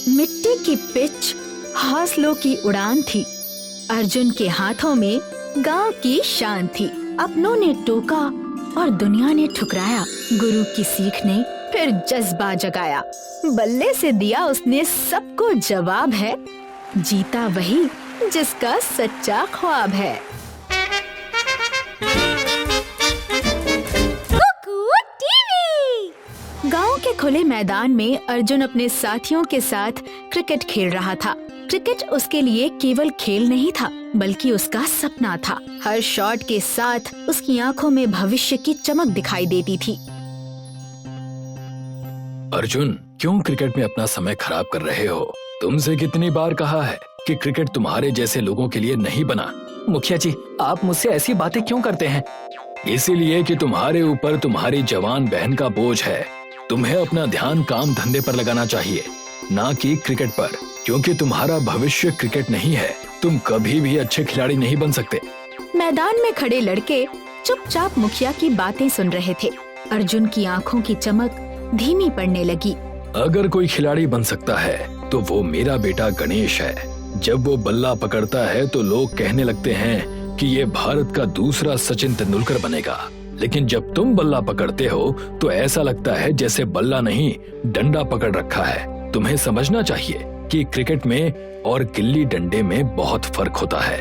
मिट्टी की पिच हौसलों की उड़ान थी। अर्जुन के हाथों में गांव की शान थी। अपनों ने टोका और दुनिया ने ठुकराया। गुरु की सीख ने फिर जज्बा जगाया। बल्ले से दिया उसने सबको जवाब है, जीता वही जिसका सच्चा ख्वाब है। गांव के खुले मैदान में अर्जुन अपने साथियों के साथ क्रिकेट खेल रहा था। क्रिकेट उसके लिए केवल खेल नहीं था, बल्कि उसका सपना था। हर शॉट के साथ उसकी आंखों में भविष्य की चमक दिखाई देती थी। अर्जुन, क्यों क्रिकेट में अपना समय खराब कर रहे हो? तुमसे कितनी बार कहा है कि क्रिकेट तुम्हारे जैसे लोगों के लिए नहीं बना। मुखिया जी, आप मुझसे ऐसी बातें क्यों करते हैं? इसीलिए कि तुम्हारे ऊपर तुम्हारी जवान बहन का बोझ है। तुम्हें अपना ध्यान काम धंधे पर लगाना चाहिए, ना कि क्रिकेट पर, क्योंकि तुम्हारा भविष्य क्रिकेट नहीं है। तुम कभी भी अच्छे खिलाड़ी नहीं बन सकते। मैदान में खड़े लड़के चुपचाप मुखिया की बातें सुन रहे थे। अर्जुन की आंखों की चमक धीमी पड़ने लगी। अगर कोई खिलाड़ी बन सकता है तो वो मेरा बेटा गणेश है। जब वो बल्ला पकड़ता है तो लोग कहने लगते हैं कि ये भारत का दूसरा सचिन तेंदुलकर बनेगा, लेकिन जब तुम बल्ला पकड़ते हो तो ऐसा लगता है जैसे बल्ला नहीं, डंडा पकड़ रखा है। तुम्हें समझना चाहिए कि क्रिकेट में और गिल्ली डंडे में बहुत फर्क होता है।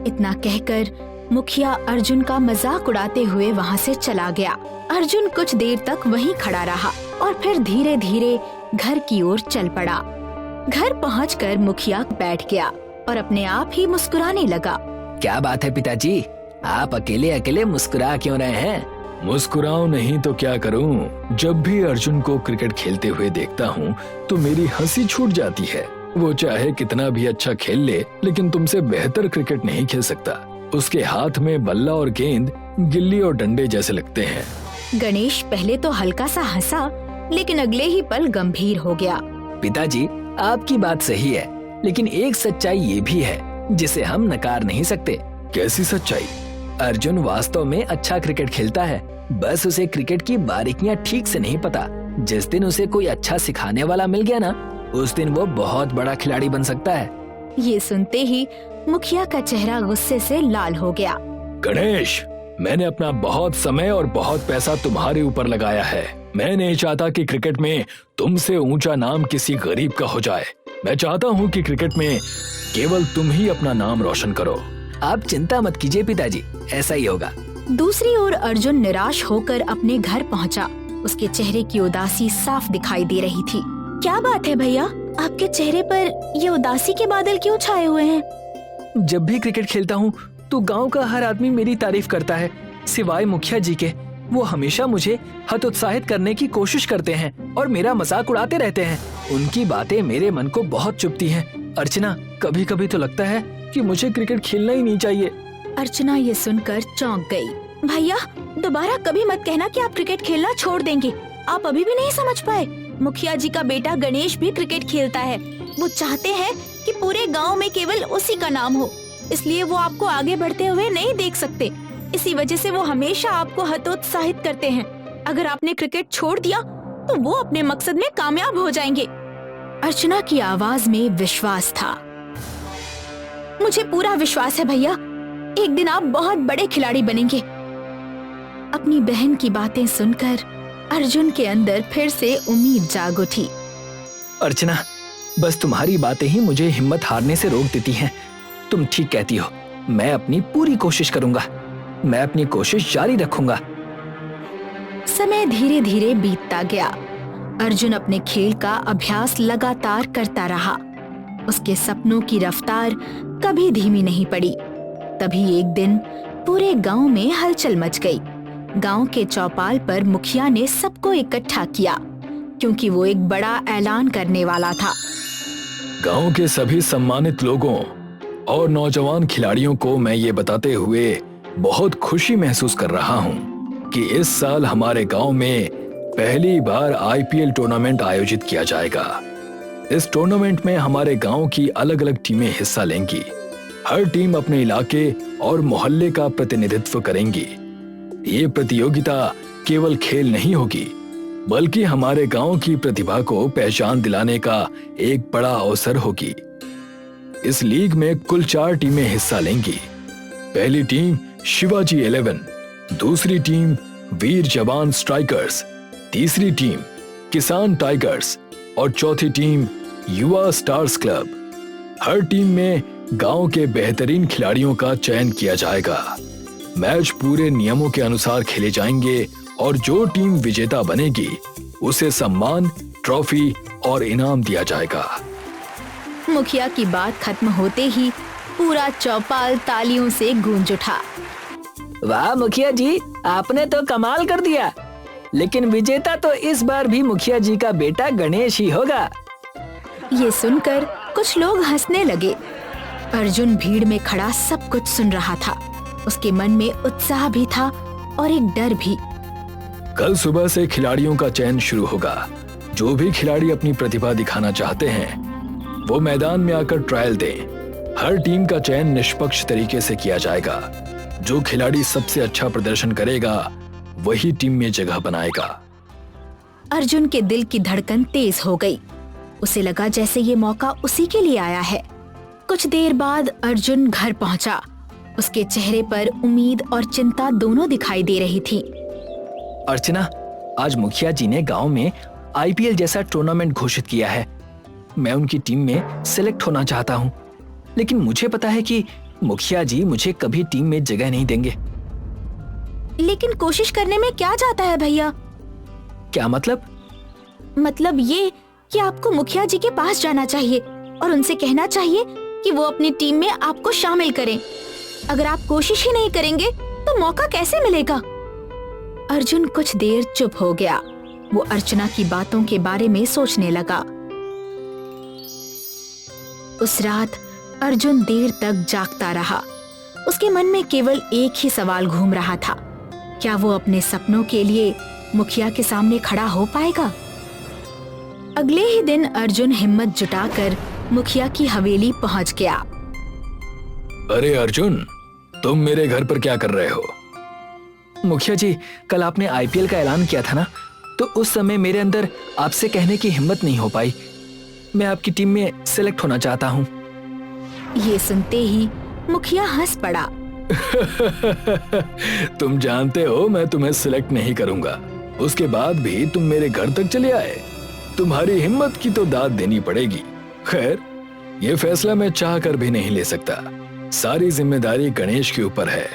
इतना कहकर मुखिया अर्जुन का मजाक उड़ाते हुए वहाँ से चला गया। अर्जुन कुछ देर तक वहीं खड़ा रहा और फिर धीरे धीरे घर की ओर चल पड़ा। घर पहुंचकर मुखिया बैठ गया और अपने आप ही मुस्कुराने लगा। क्या बात है पिताजी, आप अकेले अकेले मुस्कुरा क्यों रहे हैं? मुस्कुराऊं नहीं तो क्या करूं? जब भी अर्जुन को क्रिकेट खेलते हुए देखता हूं तो मेरी हंसी छूट जाती है। वो चाहे कितना भी अच्छा खेल ले, लेकिन तुमसे बेहतर क्रिकेट नहीं खेल सकता। उसके हाथ में बल्ला और गेंद गिल्ली और डंडे जैसे लगते हैं। गणेश पहले तो हल्का सा हंसा, लेकिन अगले ही पल गंभीर हो गया। पिताजी, आपकी बात सही है, लेकिन एक सच्चाई ये भी है जिसे हम नकार नहीं सकते। कैसी सच्चाई? अर्जुन वास्तव में अच्छा क्रिकेट खेलता है, बस उसे क्रिकेट की बारीकियां ठीक से नहीं पता। जिस दिन उसे कोई अच्छा सिखाने वाला मिल गया ना, उस दिन वो बहुत बड़ा खिलाड़ी बन सकता है। ये सुनते ही मुखिया का चेहरा गुस्से से लाल हो गया। गणेश, मैंने अपना बहुत समय और बहुत पैसा तुम्हारे ऊपर लगाया है। मैं नहीं चाहता कि क्रिकेट में तुमसे ऊंचा नाम किसी गरीब का हो जाए। मैं चाहता हूँ कि क्रिकेट में केवल तुम ही अपना नाम रोशन करो। आप चिंता मत कीजिए पिताजी, ऐसा ही होगा। दूसरी ओर अर्जुन निराश होकर अपने घर पहुंचा। उसके चेहरे की उदासी साफ दिखाई दे रही थी। क्या बात है भैया, आपके चेहरे पर ये उदासी के बादल क्यों छाए हुए हैं? जब भी क्रिकेट खेलता हूँ तो गांव का हर आदमी मेरी तारीफ करता है, सिवाय मुखिया जी के। वो हमेशा मुझे हतोत्साहित करने की कोशिश करते हैं और मेरा मजाक उड़ाते रहते हैं। उनकी बातें मेरे मन को बहुत चुभती हैं। अर्चना, कभी कभी तो लगता है कि मुझे क्रिकेट खेलना ही नहीं चाहिए। अर्चना ये सुनकर चौंक गई। भैया, दोबारा कभी मत कहना कि आप क्रिकेट खेलना छोड़ देंगे। आप अभी भी नहीं समझ पाए? मुखिया जी का बेटा गणेश भी क्रिकेट खेलता है। वो चाहते हैं कि पूरे गांव में केवल उसी का नाम हो, इसलिए वो आपको आगे बढ़ते हुए नहीं देख सकते। इसी वजह से वो हमेशा आपको हतोत्साहित करते हैं। अगर आपने क्रिकेट छोड़ दिया तो वो अपने मकसद में कामयाब हो जाएंगे। अर्चना की आवाज में विश्वास था। मुझे पूरा विश्वास है भैया, एक दिन आप बहुत बड़े खिलाड़ी बनेंगे। अपनी बहन की बातें सुनकर अर्जुन के अंदर फिर से उम्मीद जाग उठी। अर्चना, बस तुम्हारी बातें ही मुझे हिम्मत हारने से रोक देती हैं। तुम ठीक कहती हो, मैं अपनी पूरी कोशिश करूंगा। मैं अपनी कोशिश जारी रखूंगा। समय धीरे धीरे बीतता गया। अर्जुन अपने खेल का अभ्यास लगातार करता रहा। उसके सपनों की रफ्तार कभी धीमी नहीं पड़ी। तभी एक दिन पूरे गांव में हलचल मच गई। गांव के चौपाल पर मुखिया ने सबको इकट्ठा किया, क्योंकि वो एक बड़ा ऐलान करने वाला था। गांव के सभी सम्मानित लोगों और नौजवान खिलाड़ियों को मैं ये बताते हुए बहुत खुशी महसूस कर रहा हूँ कि इस साल हमारे गांव में पहली बार आईपीएल टूर्नामेंट आयोजित किया जाएगा। इस टूर्नामेंट में हमारे गांव की अलग अलग टीमें हिस्सा लेंगी। हर टीम अपने इलाके और मोहल्ले का प्रतिनिधित्व करेंगी। ये प्रतियोगिता केवल खेल नहीं होगी, बल्कि हमारे गांव की प्रतिभा को पहचान दिलाने का एक बड़ा अवसर होगी। इस लीग में कुल 4 टीमें हिस्सा लेंगी। पहली टीम शिवाजी 11, दूसरी टीम वीर जवान स्ट्राइकर्स, तीसरी टीम किसान टाइगर्स और चौथी टीम युवा स्टार्स क्लब। हर टीम में गांव के बेहतरीन खिलाड़ियों का चयन किया जाएगा। मैच पूरे नियमों के अनुसार खेले जाएंगे और जो टीम विजेता बनेगी उसे सम्मान, ट्रॉफी और इनाम दिया जाएगा। मुखिया की बात खत्म होते ही पूरा चौपाल तालियों से गूंज उठा। वाह मुखिया जी, आपने तो कमाल कर दिया। लेकिन विजेता तो इस बार भी मुखिया जी का बेटा गणेश ही होगा। ये सुनकर कुछ लोग हंसने लगे। अर्जुन भीड़ में खड़ा सब कुछ सुन रहा था। उसके मन में उत्साह भी था और एक डर भी। कल सुबह से खिलाड़ियों का चयन शुरू होगा। जो भी खिलाड़ी अपनी प्रतिभा दिखाना चाहते हैं वो मैदान में आकर ट्रायल दें। हर टीम का चयन निष्पक्ष तरीके से किया जाएगा। जो खिलाड़ी सबसे अच्छा प्रदर्शन करेगा वही टीम में जगह बनाएगा। अर्जुन के दिल की धड़कन तेज हो गई। उसे लगा जैसे ये मौका उसी के लिए आया है। कुछ देर बाद अर्जुन घर पहुंचा। उसके चेहरे पर उम्मीद और चिंता दोनों दिखाई दे रही थी। अर्चना, आज मुखिया जी ने गांव में आईपीएल जैसा टूर्नामेंट घोषित किया है। मैं उनकी टीम में सिलेक्ट होना चाहता हूँ, लेकिन मुझे पता है कि मुखिया जी मुझे कभी टीम में जगह नहीं देंगे। लेकिन कोशिश करने में क्या जाता है भैया? क्या मतलब? मतलब ये कि आपको मुखिया जी के पास जाना चाहिए और उनसे कहना चाहिए कि वो अपनी टीम में आपको शामिल करें। अगर आप कोशिश ही नहीं करेंगे तो मौका कैसे मिलेगा? अर्जुन कुछ देर चुप हो गया। वो अर्चना की बातों के बारे में सोचने लगा। उस रात अर्जुन देर तक जागता रहा। उसके मन में केवल एक ही सवाल घूम रहा था, क्या वो अपने सपनों के लिए मुखिया के सामने खड़ा हो पाएगा? अगले ही दिन अर्जुन हिम्मत जुटाकर मुखिया की हवेली पहुंच गया। अरे अर्जुन, तुम मेरे घर पर क्या कर रहे हो? मुखिया जी, कल आपने आईपीएल का ऐलान किया था ना, तो उस समय मेरे अंदर आपसे कहने की हिम्मत नहीं हो पाई। मैं आपकी टीम में सिलेक्ट होना चाहता हूँ। ये सुनते ही मुखिया हंस पड़ा। तुम जानते हो मैं तुम्हें सिलेक्ट नहीं करूंगा, उसके बाद भी तुम मेरे घर तक चले आए। तुम्हारी हिम्मत की तो दाद देनी पड़ेगी। खैर, ये फैसला मैं चाह कर भी नहीं ले सकता। सारी जिम्मेदारी गणेश के ऊपर है,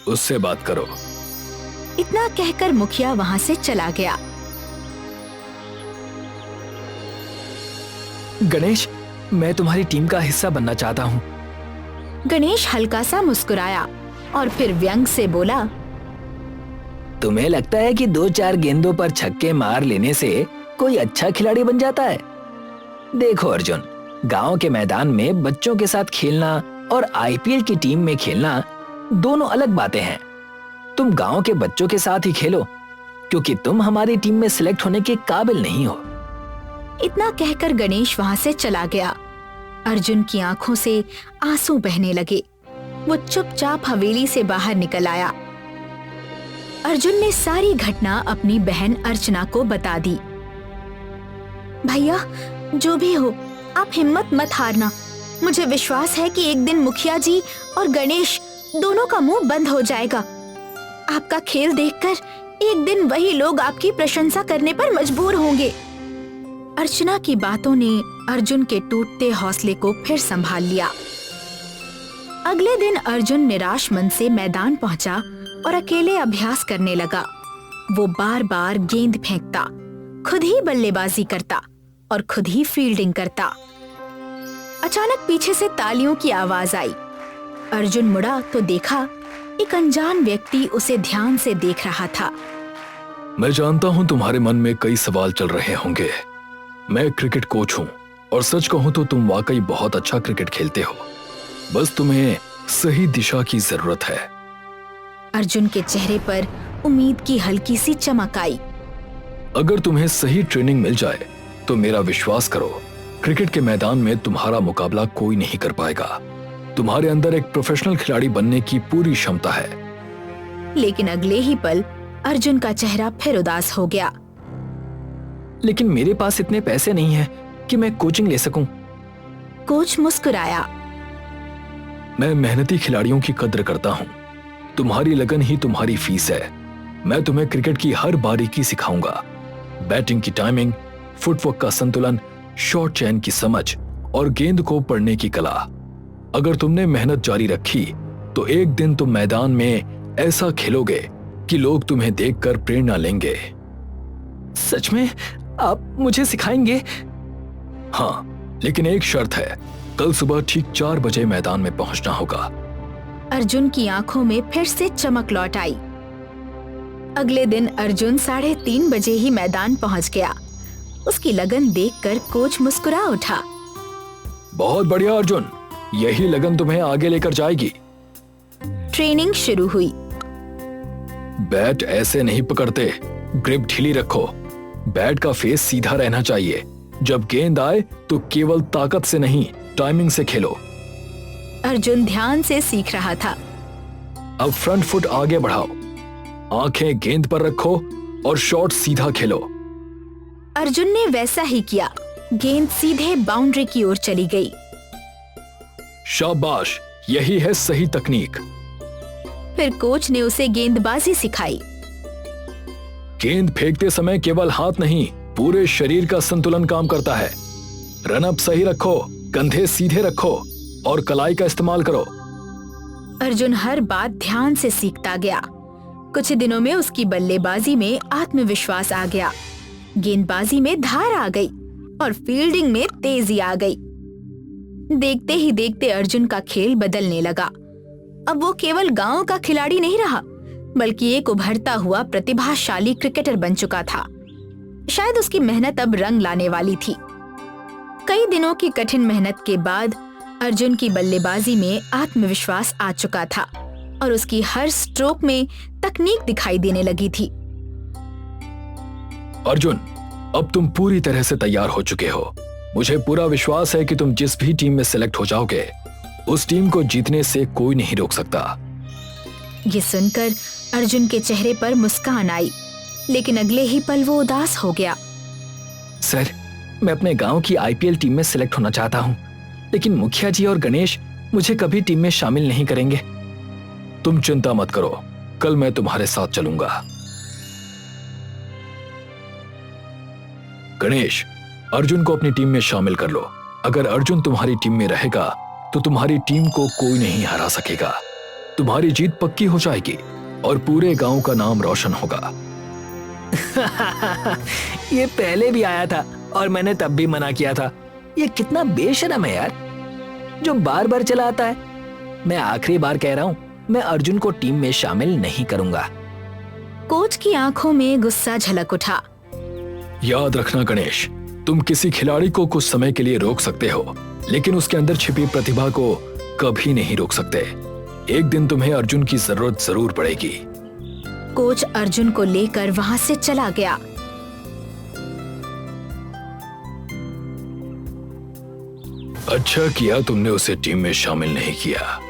उससे बात करो। इतना कहकर मुखिया वहां से चला गया। गणेश, मैं तुम्हारी टीम का हिस्सा बनना चाहता हूँ। गणेश हल्का सा मुस्कुराया और फिर व्यंग से बोला, तुम्हें लगता है कि 2-4 गेंदों पर छक्के मार लेने से कोई अच्छा खिलाड़ी बन जाता है? देखो अर्जुन, गांव के मैदान में बच्चों के साथ खेलना और आईपीएल की टीम में खेलना दोनों अलग बातें हैं। तुम गांव के बच्चों के साथ ही खेलो, क्योंकि तुम हमारी टीम में सिलेक्ट होने के काबिल नहीं हो। इतना कहकर गणेश वहां से चला गया। अर्जुन की आंखों से आंसू बहने लगे। वो चुपचाप हवेली से बाहर निकल आया। अर्जुन ने सारी घटना अपनी बहन अर्चना को बता दी। भैया, जो भी हो, आप हिम्मत मत हारना। मुझे विश्वास है कि एक दिन मुखिया जी और गणेश दोनों का मुंह बंद हो जाएगा। आपका खेल देखकर एक दिन वही लोग आपकी प्रशंसा करने पर मजबूर होंगे। अर्चना की बातों ने अर्जुन के टूटते हौसले को फिर संभाल लिया। अगले दिन अर्जुन निराश मन से मैदान पहुंचा और अकेले अभ्यास करने लगा। वो बार बार गेंद फेंकता, खुद ही बल्लेबाजी करता और खुद ही फील्डिंग करता। अचानक पीछे से तालियों की आवाज आई। अर्जुन मुड़ा तो देखा एक अनजान व्यक्ति उसे ध्यान से देख रहा था। मैं जानता हूँ तुम्हारे मन में कई सवाल चल रहे होंगे। मैं क्रिकेट कोच हूँ और सच कहूँ तो तुम वाकई बहुत अच्छा क्रिकेट खेलते हो। बस तुम्हें सही दिशा की जरूरत है। अर्जुन के चेहरे पर उम्मीद की हल्की सी चमक आई। अगर तुम्हें सही ट्रेनिंग मिल जाए तो मेरा विश्वास करो, क्रिकेट के मैदान में तुम्हारा मुकाबला कोई नहीं कर पाएगा। तुम्हारे अंदर एक प्रोफेशनल खिलाड़ी बनने की पूरी क्षमता है। लेकिन अगले ही पल अर्जुन का चेहरा फिर उदास हो गया। लेकिन मेरे पास इतने पैसे नहीं हैं कि मैं कोचिंग ले सकूं। कोच मुस्कुराया। मैं मेहनती खिलाड़ियों की कद्र करता हूँ। तुम्हारी लगन ही तुम्हारी फीस है। मैं तुम्हें क्रिकेट की हर बारीकी सिखाऊंगा। बैटिंग की टाइमिंग, फुटवर्क का संतुलन, शॉट चयन की समझ और गेंद को पढ़ने की कला। अगर तुमने मेहनत जारी रखी तो एक दिन तुम मैदान में ऐसा खेलोगे कि लोग तुम्हें देखकर प्रेरणा लेंगे। सच में आप मुझे सिखाएंगे? हाँ, लेकिन एक शर्त है। कल सुबह ठीक 4 बजे मैदान में पहुंचना होगा। अर्जुन की आंखों में फिर से चमक लौट आई। अगले दिन अर्जुन 3:30 बजे ही मैदान पहुंच गया। उसकी लगन देखकर कोच मुस्कुरा उठा। बहुत बढ़िया अर्जुन, यही लगन तुम्हें आगे लेकर जाएगी। ट्रेनिंग शुरू हुई। बैट ऐसे नहीं पकड़ते, ग्रिप ढीली रखो। बैट का फेस सीधा रहना चाहिए। जब गेंद आए तो केवल ताकत से नहीं, टाइमिंग से खेलो। अर्जुन ध्यान से सीख रहा था। अब फ्रंट फुट आगे बढ़ाओ, आंखें गेंद पर रखो और शॉट सीधा खेलो। अर्जुन ने वैसा ही किया। गेंद सीधे बाउंड्री की ओर चली गई। शाबाश, यही है सही तकनीक। फिर कोच ने उसे गेंदबाजी सिखाई। गेंद फेंकते समय केवल हाथ नहीं, पूरे शरीर का संतुलन काम करता है। रन अप सही रखो, कंधे सीधे रखो और कलाई का इस्तेमाल करो। अर्जुन हर बात ध्यान से सीखता गया। कुछ दिनों में उसकी बल्लेबाजी में आत्मविश्वास आ गया, गेंदबाजी में धार आ गई और फील्डिंग में तेजी आ गई। देखते ही देखते अर्जुन का खेल बदलने लगा। अब वो केवल गांव का खिलाड़ी नहीं रहा, बल्कि एक उभरता हुआ प्रतिभाशाली क्रिकेटर बन चुका था। शायद उसकी मेहनत अब रंग लाने वाली थी। कई दिनों की कठिन मेहनत के बाद अर्जुन की बल्लेबाजी में आत्मविश्वास आ चुका था और उसकी हर स्ट्रोक में तकनीक दिखाई देने लगी थी। अर्जुन, अब तुम पूरी तरह से तैयार हो चुके हो। मुझे पूरा विश्वास है कि तुम जिस भी टीम में सिलेक्ट हो जाओगे, उस टीम को जीतने से कोई नहीं रोक सकता। ये सुनकर अर्जुन के चेहरे पर मुस्कान आई, लेकिन अगले ही पल वो उदास हो गया। सर, मैं अपने गांव की आईपीएल टीम में सिलेक्ट होना चाहता हूं, लेकिन मुखिया जी और गणेश मुझे कभी टीम में शामिल नहीं करेंगे। तुम चिंता मत करो, कल मैं तुम्हारे साथ चलूंगा। गणेश, अर्जुन को अपनी टीम में शामिल कर लो। अगर अर्जुन तुम्हारी टीम में रहेगा तो तुम्हारी टीम को कोई नहीं हरा सकेगा। तुम्हारी जीत पक्की हो जाएगी और पूरे गांव का नाम रोशन होगा। ये पहले भी आया था और मैंने तब भी मना किया था। ये कितना बेशरम है यार, जो बार बार चला आता है। मैं आखिरी बार कह रहा हूँ, मैं अर्जुन को टीम में शामिल नहीं करूंगा। कोच की आंखों में गुस्सा झलक उठा। याद रखना गणेश, तुम किसी खिलाड़ी को कुछ समय के लिए रोक सकते हो, लेकिन उसके अंदर छिपी प्रतिभा को कभी नहीं रोक सकते। एक दिन तुम्हें अर्जुन की जरूरत जरूर पड़ेगी। कोच अर्जुन को लेकर वहां से चला गया। अच्छा किया तुमने उसे टीम में शामिल नहीं किया।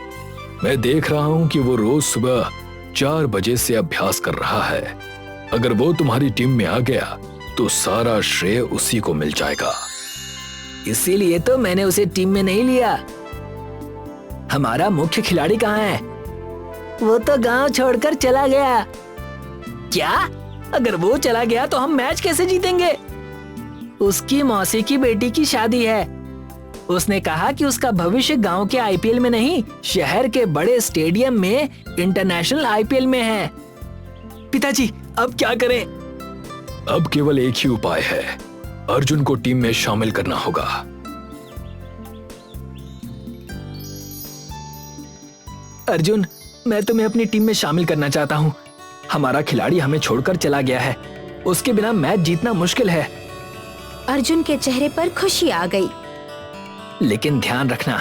मैं देख रहा हूं कि वो रोज सुबह 4 बजे से अभ्यास कर रहा है। अगर वो तुम्हारी टीम में आ गया तो सारा श्रेय उसी को मिल जाएगा। इसीलिए तो मैंने उसे टीम में नहीं लिया। हमारा मुख्य खिलाड़ी कहाँ है? वो तो गांव छोड़कर चला गया। क्या? अगर वो चला गया तो हम मैच कैसे जीतेंगे? उसकी मौसी की बेटी की शादी है। उसने कहा कि उसका भविष्य गांव के आईपीएल में नहीं, शहर के बड़े स्टेडियम में इंटरनेशनल आईपीएल में है। पिताजी, अब क्या करें? अब केवल एक ही उपाय है, अर्जुन को टीम में शामिल करना होगा। अर्जुन, मैं तुम्हें अपनी टीम में शामिल करना चाहता हूँ। हमारा खिलाड़ी हमें छोड़कर चला गया है। उसके बिना मैच जीतना मुश्किल है। अर्जुन के चेहरे पर खुशी आ गई। लेकिन ध्यान रखना,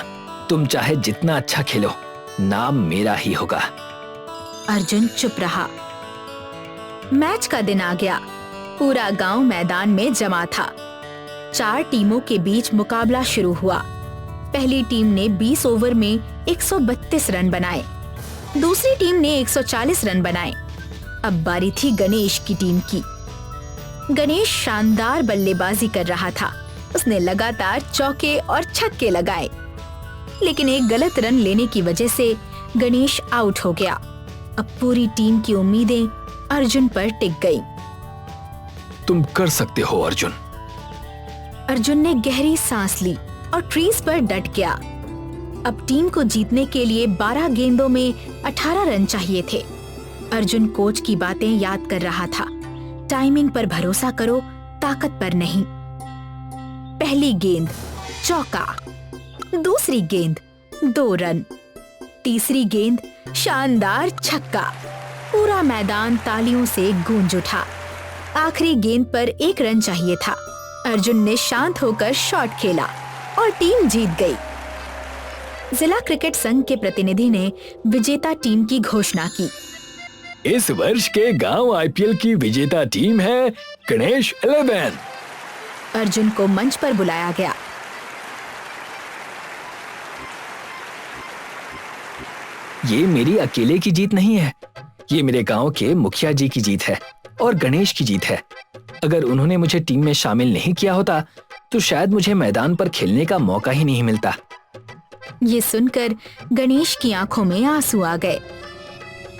तुम चाहे जितना अच्छा खेलो, नाम मेरा ही होगा। अर्जुन चुप रहा। मैच का दिन आ गया। पूरा गांव मैदान में जमा था। 4 टीमों के बीच मुकाबला शुरू हुआ। पहली टीम ने 20 ओवर में 132 रन बनाए। दूसरी टीम ने 140 रन बनाए। अब बारी थी गणेश की टीम की। गणेश शानदार बल्लेबाजी कर रहा था। उसने लगातार चौके और छक्के लगाए, लेकिन एक गलत रन लेने की वजह से गणेश आउट हो गया। अब पूरी टीम की उम्मीदें अर्जुन पर टिक गई। तुम कर सकते हो अर्जुन। अर्जुन ने गहरी सांस ली और क्रीज पर डट गया। अब टीम को जीतने के लिए 12 गेंदों में 18 रन चाहिए थे। अर्जुन कोच की बातें याद कर रहा था। टाइमिंग पर भरोसा करो, ताकत पर नहीं। पहली गेंद चौका, दूसरी गेंद 2 रन, तीसरी गेंद शानदार छक्का। पूरा मैदान तालियों से गूंज उठा। आखिरी गेंद पर 1 रन चाहिए था। अर्जुन ने शांत होकर शॉट खेला और टीम जीत गई। जिला क्रिकेट संघ के प्रतिनिधि ने विजेता टीम की घोषणा की। इस वर्ष के गांव आईपीएल की विजेता टीम है गणेश 11। अर्जुन को मंच पर बुलाया गया। ये मेरी अकेले की जीत नहीं है, ये मेरे गांव के मुखिया जी की जीत है और गणेश की जीत है। अगर उन्होंने मुझे टीम में शामिल नहीं किया होता तो शायद मुझे मैदान पर खेलने का मौका ही नहीं मिलता। ये सुनकर गणेश की आंखों में आंसू आ गए।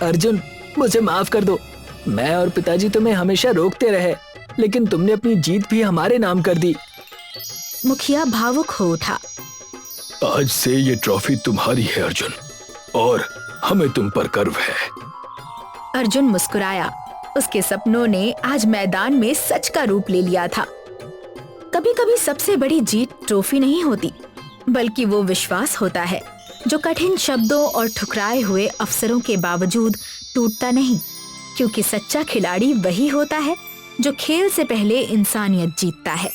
अर्जुन, मुझे माफ कर दो। मैं और पिताजी तुम्हें हमेशा रोकते रहे, लेकिन तुमने अपनी जीत भी हमारे नाम कर दी। मुखिया भावुक हो उठा। आज से ये ट्रॉफी तुम्हारी है अर्जुन, और हमें तुम पर गर्व है। अर्जुन मुस्कुराया। उसके सपनों ने आज मैदान में सच का रूप ले लिया था। कभी-कभी सबसे बड़ी जीत ट्रॉफी नहीं होती, बल्कि वो विश्वास होता है जो कठिन शब्दों और ठुकराए हुए अवसरों के बावजूद टूटता नहीं, क्योंकि सच्चा खिलाड़ी वही होता है जो खेल से पहले इंसानियत जीतता है।